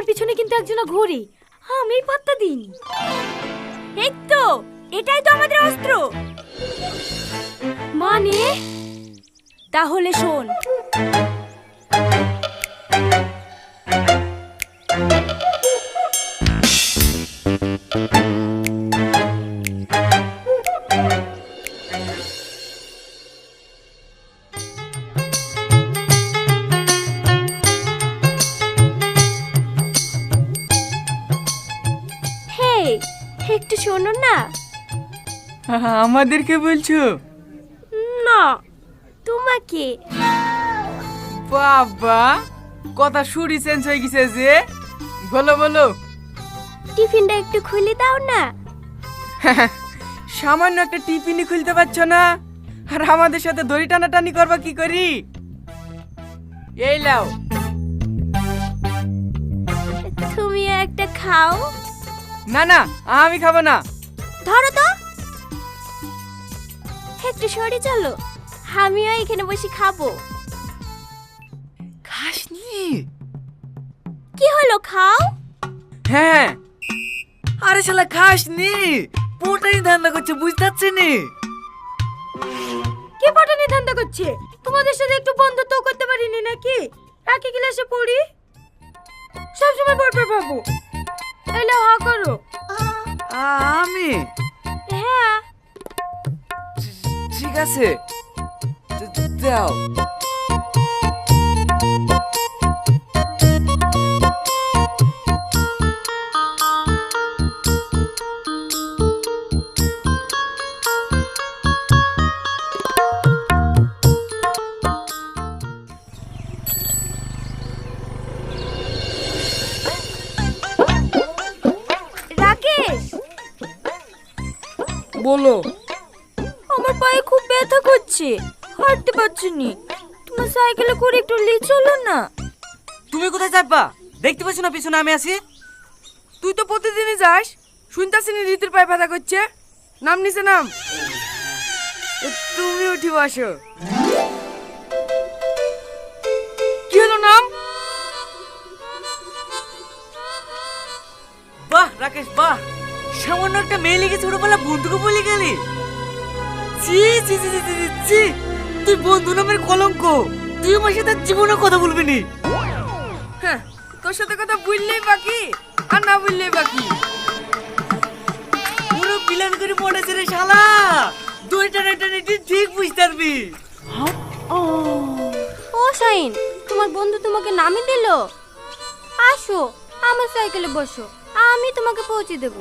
আমার পিছনে কিন্তু একজনা ঘুরি, আমি পাত্তা দিইনি। এই তো, এটাই তো আমাদের অস্ত্র। মানে? তাহলে শোন, একটু শোনো না। আমাদেরকে বলছো? না, তোমাকে। বাবা, কথা শুরি চেঞ্জ হয়ে গেছে যে। বলো বলো। টিফিনটা একটু খুলে দাও না। সামান্য একটা টিফিনই খুলতে পারছো না, আর আমাদের সাথে দড়ি টানাটানি করবা কি করি? এই লাও। তুমি একটা খাও। না না, আমি খাবো না। ধরো তো, একটু সরে চলো, আমিও এখানে বসে খাবো। খাসনি? কি হলো, খাও। হ্যাঁ। আরে শালা খাসনি, পোটাই ধান্দা করছে, বুঝতে পারছি নি। কে পটানি ধান্দা করছে? তোমাদের সাথে একটু বন্ধুত্ব করতে পারিনি নাকি? একই ক্লাসে পড়ি, সবসময় পড়বে ভাবো। এলে হা করো। আমি? হ্যাঁ। ঠিক আছে, দাও। রাকেশ, বলো। আমার পায়ে খুব ব্যথা করছে, হাঁটতে পারছি না। তোমার সাইকেলে করে একটু নিয়ে চলো না। তুমি কোথায় যাবা? দেখতে পাচ্ছ না পিছনে আমি আছি? তুই তো প্রতিদিনই যাস, শুনতাছি নি রীতির পায়ে ব্যথা করছে। নাম নিচে নাম। তুমি উঠি বসো। কি হলো নাম? বাহ রাকেশ বাহ, সামান্য একটা মেয়ে লেগে ছোটবেলা বন্ধুকে বলে গেলি। জি জি জি জি জি জি, তুই বন্ধু নামের কলঙ্ক। তুই আমার সাথে জীবনে কথা বলবি নি। হ্যাঁ, তোর সাথে কথা বললেই বাকি, আর না বললেই বাকি। পুরো প্ল্যান করে পড়েছে রে শালা। দুই টানাটানি ঠিক বুঝতে পারবি। ও শাইন, তোমার বন্ধু তোমাকে নামিয়ে দিল। আসো, আমার সাইকেলে বসো, আমি তোমাকে পৌঁছে দেব।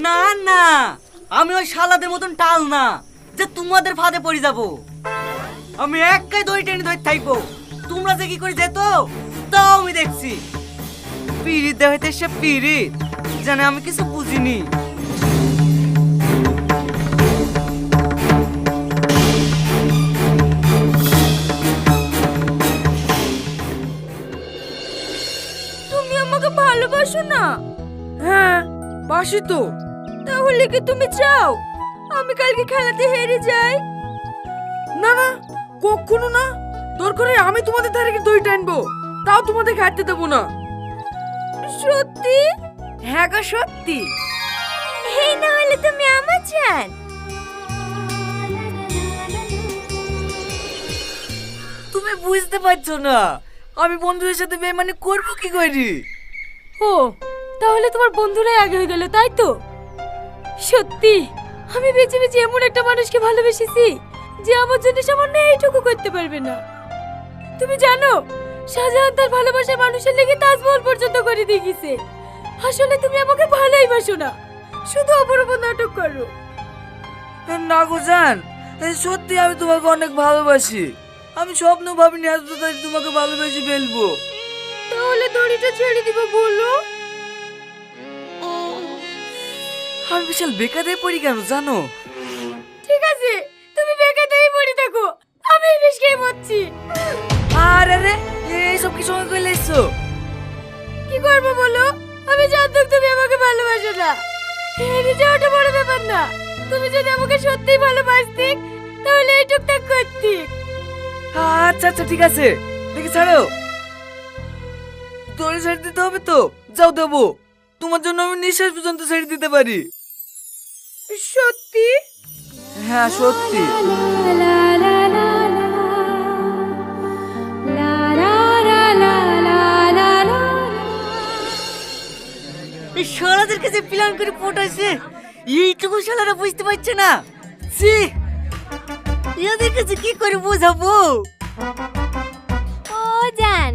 না না, আমি ওই শালাদের মতন টাল না যে তোমাদের ফাঁদে পড়ে যাব। আমি একাই দড়ি টেনে ধরে থাকবো। তোমরা যে কি করে যেত তাও আমি দেখছি। পিড়িত দেখাইতে সে পিড়িত জানে, আমি কিছু বুঝিনি। তুমি আমাকে ভালোবাসো না? হ্যাঁ, বাসি তো। তাহলে কি তুমি চাও আমি কালকে খেলাতে হেরে যাই? না না, কখনো না। দরকার হয় আমি তোমাদের ধারে গিয়ে দই টানবো, তাও তোমাদের হাঁটতে দেবো না। সত্যি? হ্যাঁ গো সত্যি। এই না হলে তুমি আমার জান। তুমি বুঝতে পারছো না আমি বন্ধুদের সাথে বেমানি করবো কি করি? ও, তাহলে তোমার বন্ধুরাই আগে হয়ে গেল, তাই তো? সত্যি আমি বেঁচে বেঁচে এমন একটা মানুষকে ভালোবেসেছি যে আমার জন্য সামান্য এইটুকু করতে পারবে না। তুমি জানো, শাহজাহান তার ভালোবাসার মানুষের লেগে তাজমহল পর্যন্ত করে দিয়ে গেছে। আসলে তুমি আমাকে ভালোই বাসো না, শুধু অপরূপ নাটক করো। না গো জান, সত্যি আমি তোমাকে অনেক ভালোবাসি। আমি স্বপ্ন ভাবিনি আজ তো তাই তোমাকে ভালোবেসে ফেলবো। তাহলে দড়িটা ছেড়ে দিব বলো। আমি বিশাল বেকারে পড়ি কেন জানো? ঠিক আছে, তুমি বেকারই পড়ে থাকো, আমি বিষ খেয়ে মরছি। আরে রে, এইসব কি সময় করে এসছো? কি করবো বলো? আমি জানতাম তুমি আমাকে ভালোবাসো না। হেরে যাওয়াটা বড় ব্যাপার না, তুমি যদি আমাকে সত্যিই ভালোবাসতে তাহলে এই টুকটাক করতে। আচ্ছা আচ্ছা ঠিক আছে, দেখি ছাড়ো। তোরে ছেড়ে দিতে হবে তো? যাও দেবো, তোমার জন্য আমি নিঃশ্বাস পর্যন্ত ছেড়ে দিতে পারি। সত্যি? হ্যাঁ সত্যি। এই শালাদের কাছে প্ল্যান করে পটাইছে, এইটুকু শালারা বুঝতে পারছে না। ছি, এদের কাছে কি করে বোঝাবো? ও জান,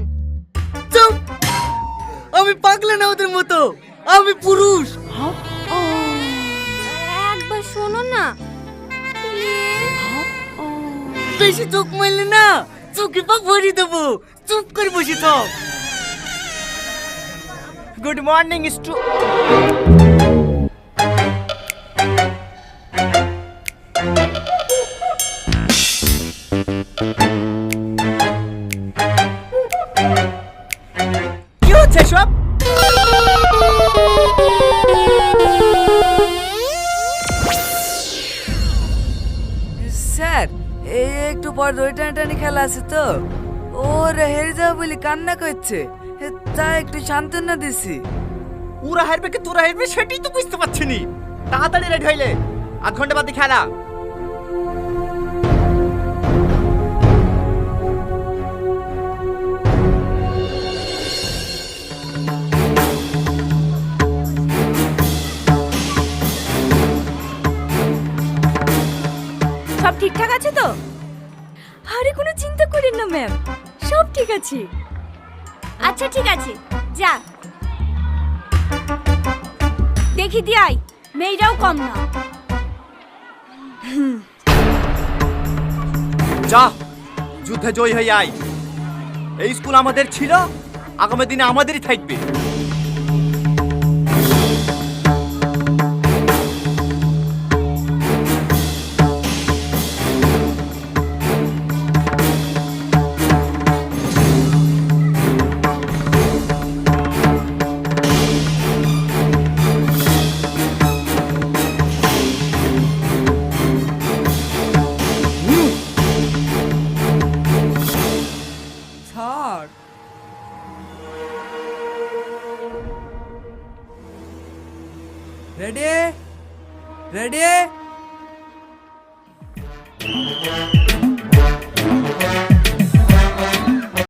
চুপ! আমি পাগলা না ওদের মতো, আমি পুরুষ। একবার শোনো না। বেশি চোখ মারলে না চোখে পা ভরিয়ে দেবো। চুপ করে বসে থাক। গুড মর্নিং স্টু কি হচ্ছে সব? স্যার, এই একটু পর দই টানাটানি খেলা আছে তো, ওর হেরে যাবে বলে কান্না করছে, তাই একটু সান্ত্বনা দিছি। ওরা হারবে কি তোরা হারবে সেটাই তো বুঝতে পারছি নি। তাড়াতাড়ি রেডি হইলে, 8 ঘন্টা বাদে খেলা। সব ঠিকঠাক আছে তো? আরে কোনো চিন্তা করেন না ম্যাম, সব ঠিক আছে। আচ্ছা ঠিক আছে, যা দেখি দিয়াই, মেয়েরাও কম না। যা, যুদ্ধে জয় হয়ে আয়। এই স্কুল আমাদের ছিল, আগামী দিনে আমাদেরই থাকবে। Sir, ready ready.